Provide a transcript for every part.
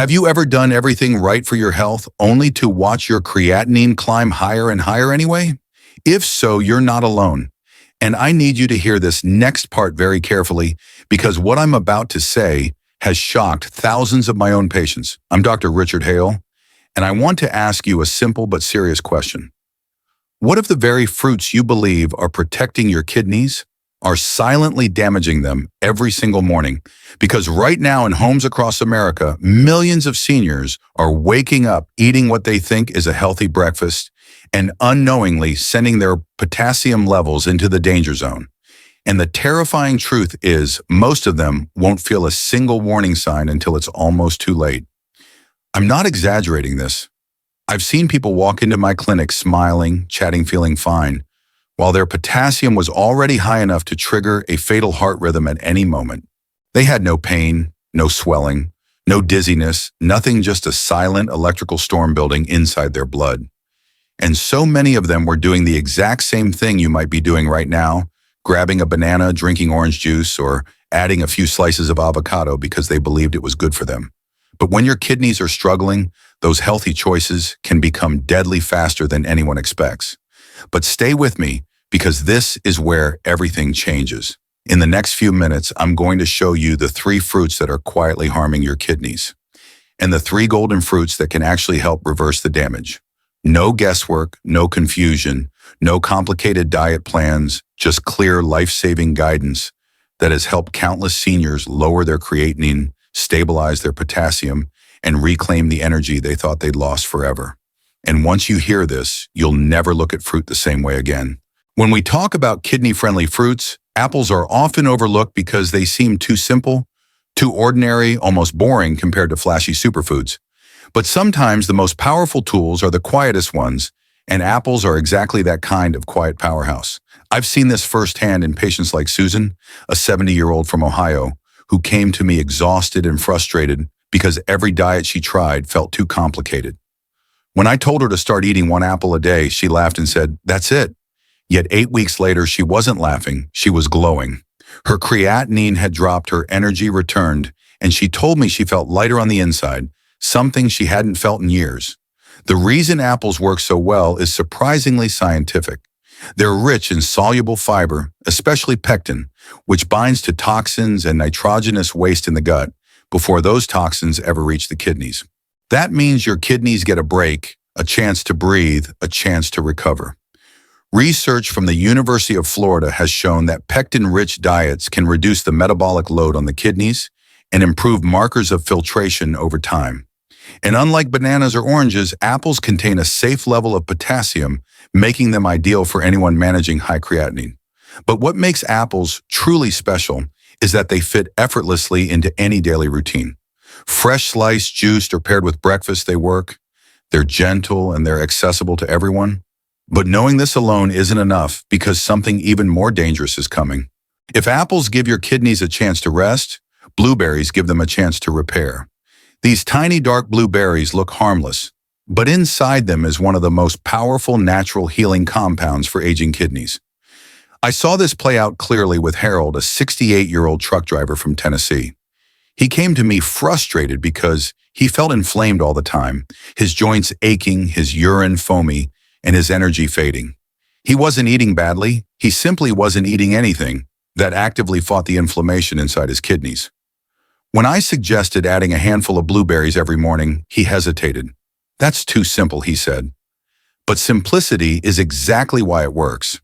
Have you ever done everything right for your health only to watch your creatinine climb higher and higher anyway? If so, you're not alone. And I need you to hear this next part very carefully because what I'm about to say has shocked thousands of my own patients. I'm Dr. Richard Hale, and I want to ask you a simple but serious question. What if the very fruits you believe are protecting your kidneys are silently damaging them every single morning? Because right now in homes across America, millions of seniors are waking up eating what they think is a healthy breakfast and unknowingly sending their potassium levels into the danger zone. And the terrifying truth is most of them won't feel a single warning sign until it's almost too late. I'm not exaggerating this. I've seen people walk into my clinic smiling, chatting, feeling fine, while their potassium was already high enough to trigger a fatal heart rhythm at any moment. They had no pain, no swelling, no dizziness, nothing, just a silent electrical storm building inside their blood. And so many of them were doing the exact same thing you might be doing right now, grabbing a banana, drinking orange juice, or adding a few slices of avocado because they believed it was good for them. But when your kidneys are struggling, those healthy choices can become deadly faster than anyone expects. But stay with me because this is where everything changes. In the next few minutes, I'm going to show you the 3 fruits that are quietly harming your kidneys and the 3 golden fruits that can actually help reverse the damage. No guesswork, no confusion, no complicated diet plans, just clear life-saving guidance that has helped countless seniors lower their creatinine, stabilize their potassium, and reclaim the energy they thought they'd lost forever. And once you hear this, you'll never look at fruit the same way again. When we talk about kidney-friendly fruits, apples are often overlooked because they seem too simple, too ordinary, almost boring compared to flashy superfoods. But sometimes the most powerful tools are the quietest ones, and apples are exactly that kind of quiet powerhouse. I've seen this firsthand in patients like Susan, a 70-year-old from Ohio, who came to me exhausted and frustrated because every diet she tried felt too complicated. When I told her to start eating 1 apple a day, she laughed and said, "That's it." Yet 8 weeks later, she wasn't laughing, she was glowing. Her creatinine had dropped, her energy returned, and she told me she felt lighter on the inside, something she hadn't felt in years. The reason apples work so well is surprisingly scientific. They're rich in soluble fiber, especially pectin, which binds to toxins and nitrogenous waste in the gut before those toxins ever reach the kidneys. That means your kidneys get a break, a chance to breathe, a chance to recover. Research from the University of Florida has shown that pectin-rich diets can reduce the metabolic load on the kidneys and improve markers of filtration over time. And unlike bananas or oranges, apples contain a safe level of potassium, making them ideal for anyone managing high creatinine. But what makes apples truly special is that they fit effortlessly into any daily routine. Fresh sliced, juiced, or paired with breakfast, they work. They're gentle and they're accessible to everyone. But knowing this alone isn't enough because something even more dangerous is coming. If apples give your kidneys a chance to rest, blueberries give them a chance to repair. These tiny dark blueberries look harmless, but inside them is one of the most powerful natural healing compounds for aging kidneys. I saw this play out clearly with Harold, a 68-year-old truck driver from Tennessee. He came to me frustrated because he felt inflamed all the time, his joints aching, his urine foamy, and his energy fading. He wasn't eating badly, he simply wasn't eating anything that actively fought the inflammation inside his kidneys. When I suggested adding a handful of blueberries every morning, he hesitated. "That's too simple," he said. But simplicity is exactly why it works.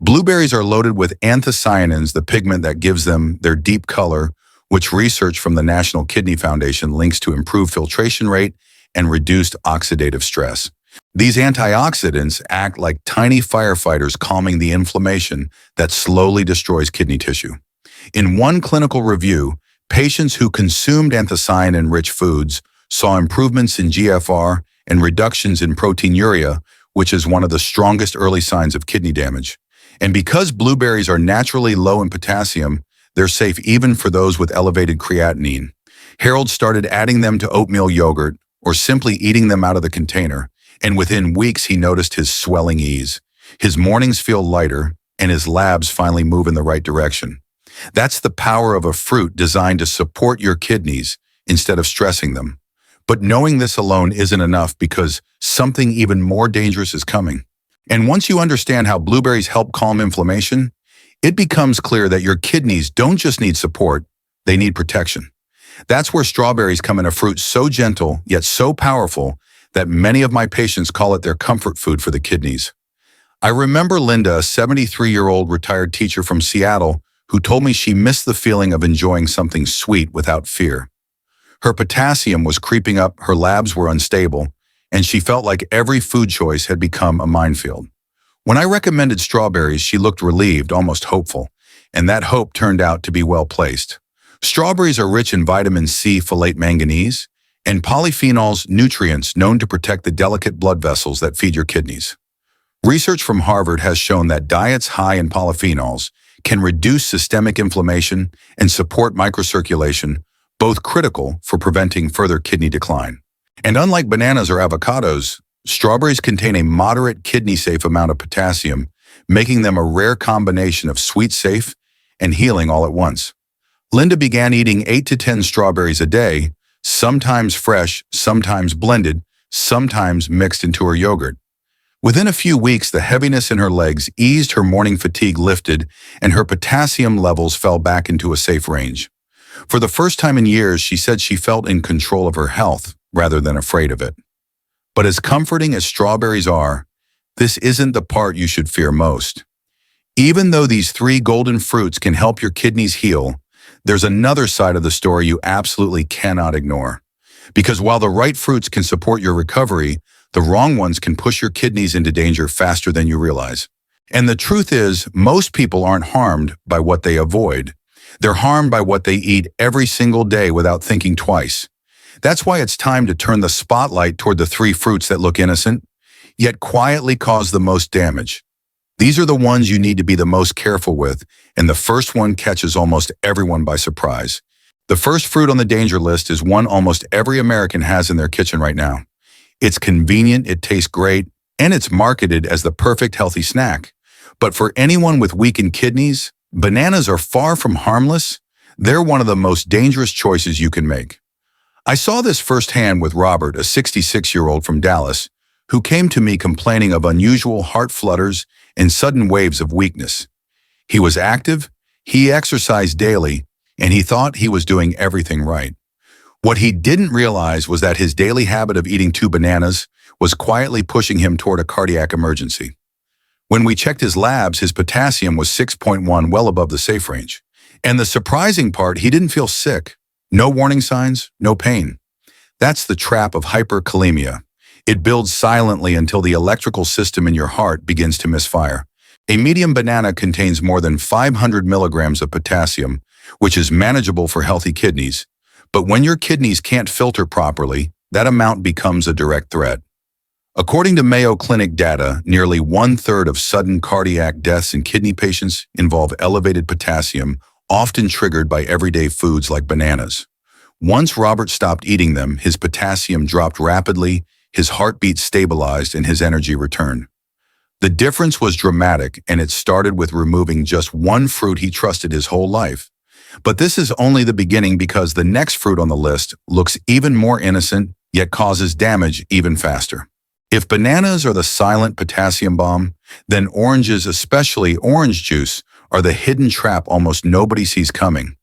Blueberries are loaded with anthocyanins, the pigment that gives them their deep color, which research from the National Kidney Foundation links to improved filtration rate and reduced oxidative stress. These antioxidants act like tiny firefighters, calming the inflammation that slowly destroys kidney tissue. In one clinical review, patients who consumed anthocyanin-rich foods saw improvements in GFR and reductions in proteinuria, which is one of the strongest early signs of kidney damage. And because blueberries are naturally low in potassium, they're safe even for those with elevated creatinine. Harold started adding them to oatmeal yogurt or simply eating them out of the container, and within weeks he noticed his swelling ease. His mornings feel lighter, and his labs finally move in the right direction. That's the power of a fruit designed to support your kidneys instead of stressing them. But knowing this alone isn't enough because something even more dangerous is coming. And once you understand how blueberries help calm inflammation, it becomes clear that your kidneys don't just need support, they need protection. That's where strawberries come in, a fruit so gentle yet so powerful that many of my patients call it their comfort food for the kidneys. I remember Linda, a 73-year-old retired teacher from Seattle, who told me she missed the feeling of enjoying something sweet without fear. Her potassium was creeping up, her labs were unstable, and she felt like every food choice had become a minefield. When I recommended strawberries, she looked relieved, almost hopeful, and that hope turned out to be well placed. Strawberries are rich in vitamin C, folate, manganese, and polyphenols, nutrients known to protect the delicate blood vessels that feed your kidneys. Research from Harvard has shown that diets high in polyphenols can reduce systemic inflammation and support microcirculation, both critical for preventing further kidney decline. And unlike bananas or avocados, strawberries contain a moderate kidney-safe amount of potassium, making them a rare combination of sweet, safe, and healing all at once. Linda began eating 8 to 10 strawberries a day, sometimes fresh, sometimes blended, sometimes mixed into her yogurt. Within a few weeks, the heaviness in her legs eased, her morning fatigue lifted, and her potassium levels fell back into a safe range. For the first time in years, she said she felt in control of her health rather than afraid of it. But as comforting as strawberries are, this isn't the part you should fear most. Even though these 3 golden fruits can help your kidneys heal, there's another side of the story you absolutely cannot ignore. Because while the right fruits can support your recovery, the wrong ones can push your kidneys into danger faster than you realize. And the truth is, most people aren't harmed by what they avoid. They're harmed by what they eat every single day without thinking twice. That's why it's time to turn the spotlight toward the 3 fruits that look innocent, yet quietly cause the most damage. These are the ones you need to be the most careful with, and the first one catches almost everyone by surprise. The first fruit on the danger list is one almost every American has in their kitchen right now. It's convenient, it tastes great, and it's marketed as the perfect healthy snack. But for anyone with weakened kidneys, bananas are far from harmless. They're one of the most dangerous choices you can make. I saw this firsthand with Robert, a 66-year-old from Dallas, who came to me complaining of unusual heart flutters and sudden waves of weakness. He was active, he exercised daily, and he thought he was doing everything right. What he didn't realize was that his daily habit of eating 2 bananas was quietly pushing him toward a cardiac emergency. When we checked his labs, his potassium was 6.1, well above the safe range. And the surprising part, he didn't feel sick. No warning signs, no pain. That's the trap of hyperkalemia. It builds silently until the electrical system in your heart begins to misfire. A medium banana contains more than 500 milligrams of potassium, which is manageable for healthy kidneys. But when your kidneys can't filter properly, that amount becomes a direct threat. According to Mayo Clinic data, nearly 1/3 of sudden cardiac deaths in kidney patients involve elevated potassium, often triggered by everyday foods like bananas. Once Robert stopped eating them, his potassium dropped rapidly, his heartbeat stabilized, and his energy returned. The difference was dramatic, and it started with removing just one fruit he trusted his whole life. But this is only the beginning, because the next fruit on the list looks even more innocent, yet causes damage even faster. If bananas are the silent potassium bomb, then oranges, especially orange juice, are the hidden trap almost nobody sees coming.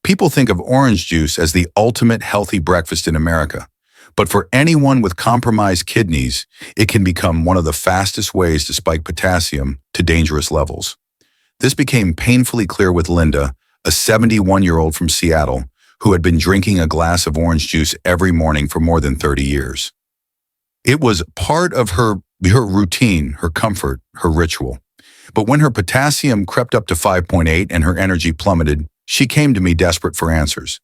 People think of orange juice as the ultimate healthy breakfast in America. But for anyone with compromised kidneys, it can become one of the fastest ways to spike potassium to dangerous levels. This became painfully clear with Linda, a 71-year-old from Seattle, who had been drinking a glass of orange juice every morning for more than 30 years. It was part of her routine, her comfort, her ritual. But when her potassium crept up to 5.8 and her energy plummeted, she came to me desperate for answers.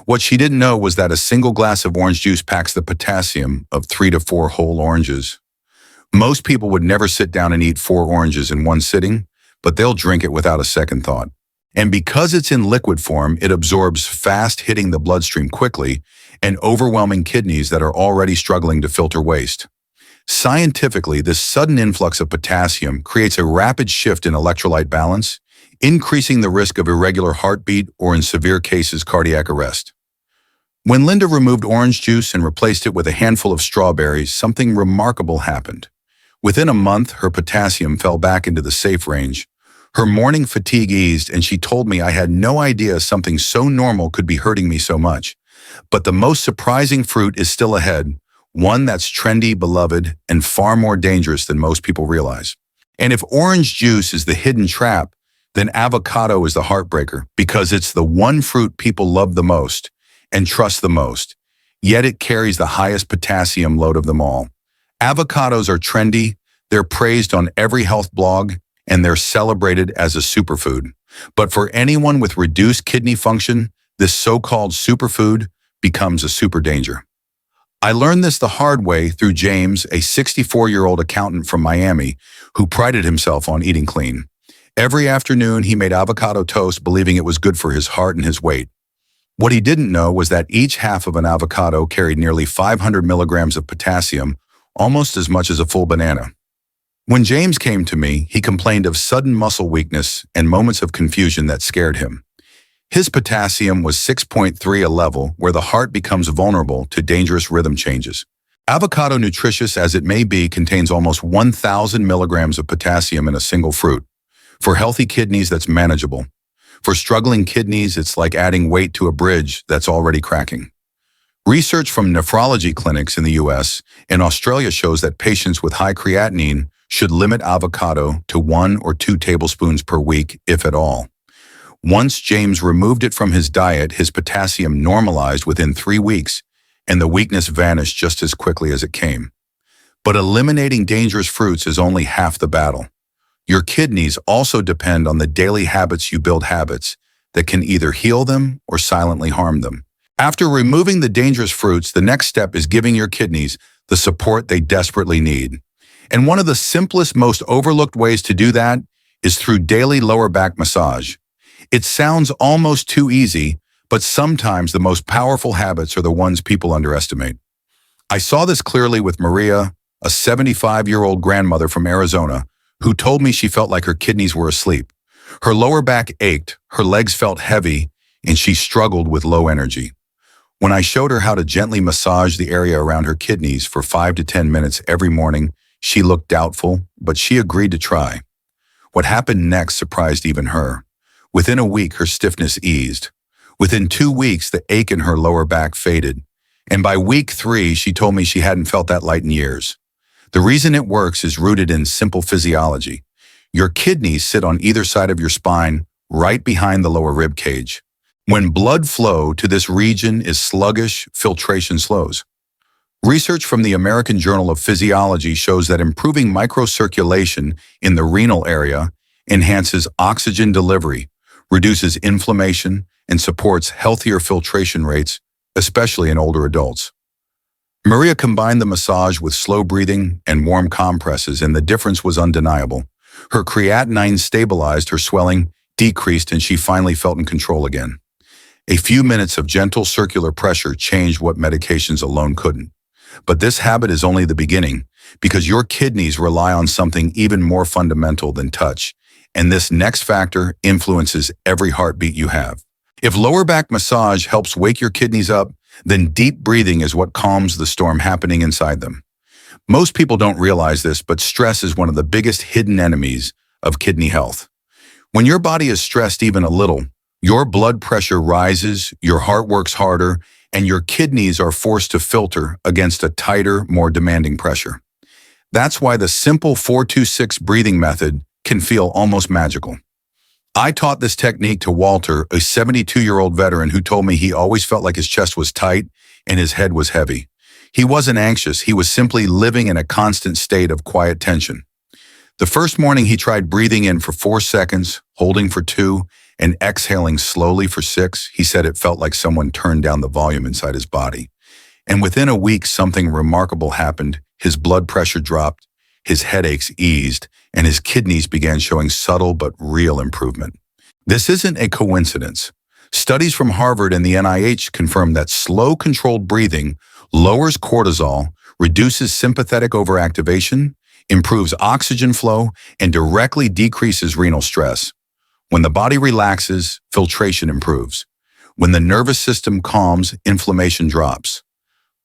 What she didn't know was that a single glass of orange juice packs the potassium of 3 to 4 whole oranges. Most people would never sit down and eat 4 oranges in one sitting, but they'll drink it without a second thought. And because it's in liquid form, it absorbs fast, hitting the bloodstream quickly and overwhelming kidneys that are already struggling to filter waste. Scientifically, this sudden influx of potassium creates a rapid shift in electrolyte balance, increasing the risk of irregular heartbeat or, in severe cases, cardiac arrest. When Linda removed orange juice and replaced it with a handful of strawberries, something remarkable happened. Within a month, her potassium fell back into the safe range. Her morning fatigue eased, and she told me I had no idea something so normal could be hurting me so much. But the most surprising fruit is still ahead, one that's trendy, beloved, and far more dangerous than most people realize. And if orange juice is the hidden trap, then avocado is the heartbreaker, because it's the one fruit people love the most and trust the most. Yet it carries the highest potassium load of them all. Avocados are trendy, they're praised on every health blog, and they're celebrated as a superfood. But for anyone with reduced kidney function, this so-called superfood becomes a super danger. I learned this the hard way through James, a 64-year-old accountant from Miami who prided himself on eating clean. Every afternoon, he made avocado toast, believing it was good for his heart and his weight. What he didn't know was that each half of an avocado carried nearly 500 milligrams of potassium, almost as much as a full banana. When James came to me, he complained of sudden muscle weakness and moments of confusion that scared him. His potassium was 6.3, a level where the heart becomes vulnerable to dangerous rhythm changes. Avocado, nutritious as it may be, contains almost 1,000 milligrams of potassium in a single fruit. For healthy kidneys, that's manageable. For struggling kidneys, it's like adding weight to a bridge that's already cracking. Research from nephrology clinics in the US and Australia shows that patients with high creatinine should limit avocado to 1 or 2 tablespoons per week, if at all. Once James removed it from his diet, his potassium normalized within 3 weeks, and the weakness vanished just as quickly as it came. But eliminating dangerous fruits is only half the battle. Your kidneys also depend on the daily habits you build, habits that can either heal them or silently harm them. After removing the dangerous fruits, the next step is giving your kidneys the support they desperately need. And one of the simplest, most overlooked ways to do that is through daily lower back massage. It sounds almost too easy, but sometimes the most powerful habits are the ones people underestimate. I saw this clearly with Maria, a 75-year-old grandmother from Arizona, who told me she felt like her kidneys were asleep. Her lower back ached, her legs felt heavy, and she struggled with low energy. When I showed her how to gently massage the area around her kidneys for 5 to 10 minutes every morning, she looked doubtful, but she agreed to try. What happened next surprised even her. Within a week, her stiffness eased. Within 2 weeks, the ache in her lower back faded. And by week 3, she told me she hadn't felt that light in years. The reason it works is rooted in simple physiology. Your kidneys sit on either side of your spine, right behind the lower rib cage. When blood flow to this region is sluggish, filtration slows. Research from the American Journal of Physiology shows that improving microcirculation in the renal area enhances oxygen delivery, reduces inflammation, and supports healthier filtration rates, especially in older adults. Maria combined the massage with slow breathing and warm compresses, and the difference was undeniable. Her creatinine stabilized, her swelling decreased, and she finally felt in control again. A few minutes of gentle circular pressure changed what medications alone couldn't. But this habit is only the beginning, because your kidneys rely on something even more fundamental than touch, and this next factor influences every heartbeat you have. If lower back massage helps wake your kidneys up, then deep breathing is what calms the storm happening inside them. Most people don't realize this, but stress is one of the biggest hidden enemies of kidney health. When your body is stressed even a little, your blood pressure rises, your heart works harder, and your kidneys are forced to filter against a tighter, more demanding pressure. That's why the simple 4-2-6 breathing method can feel almost magical. I taught this technique to Walter, a 72-year-old veteran who told me he always felt like his chest was tight and his head was heavy. He wasn't anxious, he was simply living in a constant state of quiet tension. The first morning he tried breathing in for 4 seconds, holding for 2, and exhaling slowly for 6. He said it felt like someone turned down the volume inside his body. And within a week, something remarkable happened. His blood pressure dropped, his headaches eased, and his kidneys began showing subtle but real improvement. This isn't a coincidence. Studies from Harvard and the NIH confirm that slow, controlled breathing lowers cortisol, reduces sympathetic overactivation, improves oxygen flow, and directly decreases renal stress. When the body relaxes, filtration improves. When the nervous system calms, inflammation drops.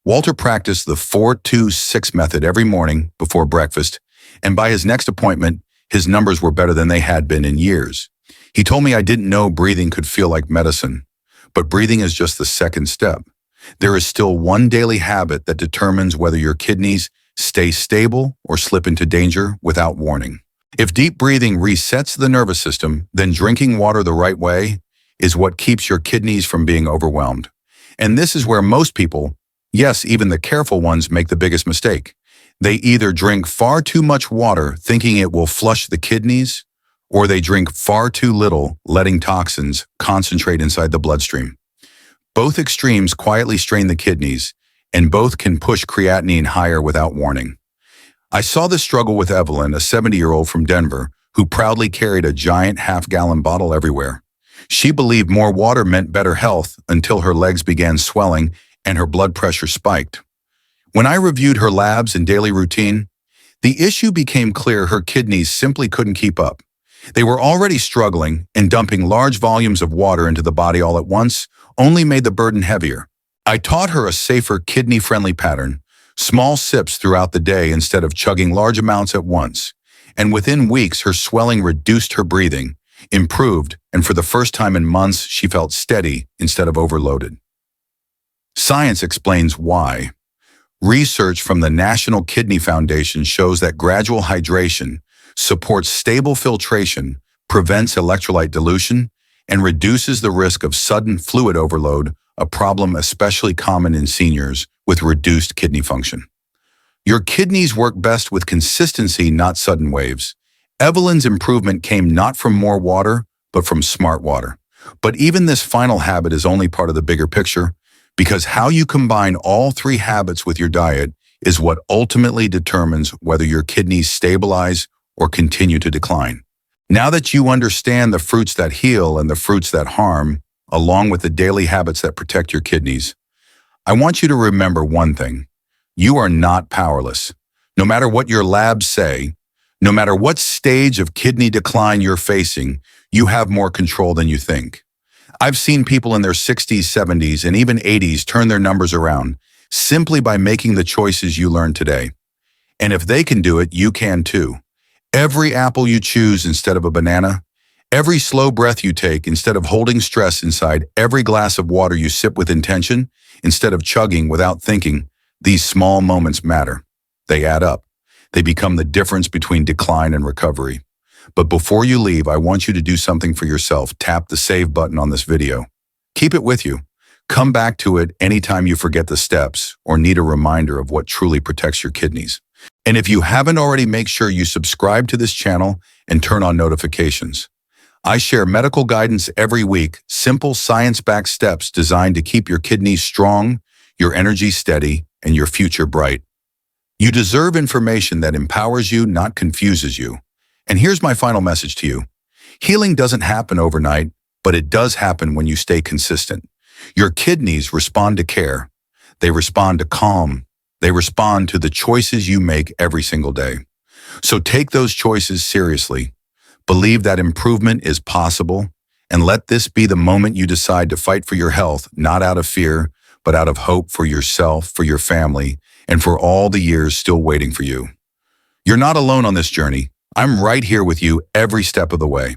Walter practiced the 4-2-6 method every morning before breakfast, and by his next appointment, his numbers were better than they had been in years. He told me I didn't know breathing could feel like medicine, but breathing is just the second step. There is still one daily habit that determines whether your kidneys stay stable or slip into danger without warning. If deep breathing resets the nervous system, then drinking water the right way is what keeps your kidneys from being overwhelmed. And this is where most people, yes, even the careful ones, make the biggest mistake. They either drink far too much water thinking it will flush the kidneys, or they drink far too little, letting toxins concentrate inside the bloodstream. Both extremes quietly strain the kidneys, and both can push creatinine higher without warning. I saw this struggle with Evelyn, a 70-year-old from Denver, who proudly carried a giant half-gallon bottle everywhere. She believed more water meant better health until her legs began swelling and her blood pressure spiked. When I reviewed her labs and daily routine, the issue became clear: her kidneys simply couldn't keep up. They were already struggling, and dumping large volumes of water into the body all at once only made the burden heavier. I taught her a safer, kidney-friendly pattern: small sips throughout the day instead of chugging large amounts at once. And within weeks, her swelling reduced, her breathing improved, and for the first time in months, she felt steady instead of overloaded. Science explains why. Research from the National Kidney Foundation shows that gradual hydration supports stable filtration, prevents electrolyte dilution, and reduces the risk of sudden fluid overload, a problem especially common in seniors with reduced kidney function. Your kidneys work best with consistency, not sudden waves. Evelyn's improvement came not from more water, but from smart water. But even this final habit is only part of the bigger picture, because how you combine all three habits with your diet is what ultimately determines whether your kidneys stabilize or continue to decline. Now that you understand the fruits that heal and the fruits that harm, along with the daily habits that protect your kidneys, I want you to remember one thing: you are not powerless. No matter what your labs say, no matter what stage of kidney decline you're facing, you have more control than you think. I've seen people in their 60s, 70s, and even 80s turn their numbers around simply by making the choices you learned today. And if they can do it, you can too. Every apple you choose instead of a banana, every slow breath you take instead of holding stress inside, every glass of water you sip with intention instead of chugging without thinking, these small moments matter. They add up. They become the difference between decline and recovery. But before you leave, I want you to do something for yourself. Tap the save button on this video. Keep it with you. Come back to it anytime you forget the steps or need a reminder of what truly protects your kidneys. And if you haven't already, make sure you subscribe to this channel and turn on notifications. I share medical guidance every week, simple science-backed steps designed to keep your kidneys strong, your energy steady, and your future bright. You deserve information that empowers you, not confuses you. And here's my final message to you. Healing doesn't happen overnight, but it does happen when you stay consistent. Your kidneys respond to care. They respond to calm. They respond to the choices you make every single day. So take those choices seriously. Believe that improvement is possible, and let this be the moment you decide to fight for your health, not out of fear, but out of hope for yourself, for your family, and for all the years still waiting for you. You're not alone on this journey. I'm right here with you every step of the way.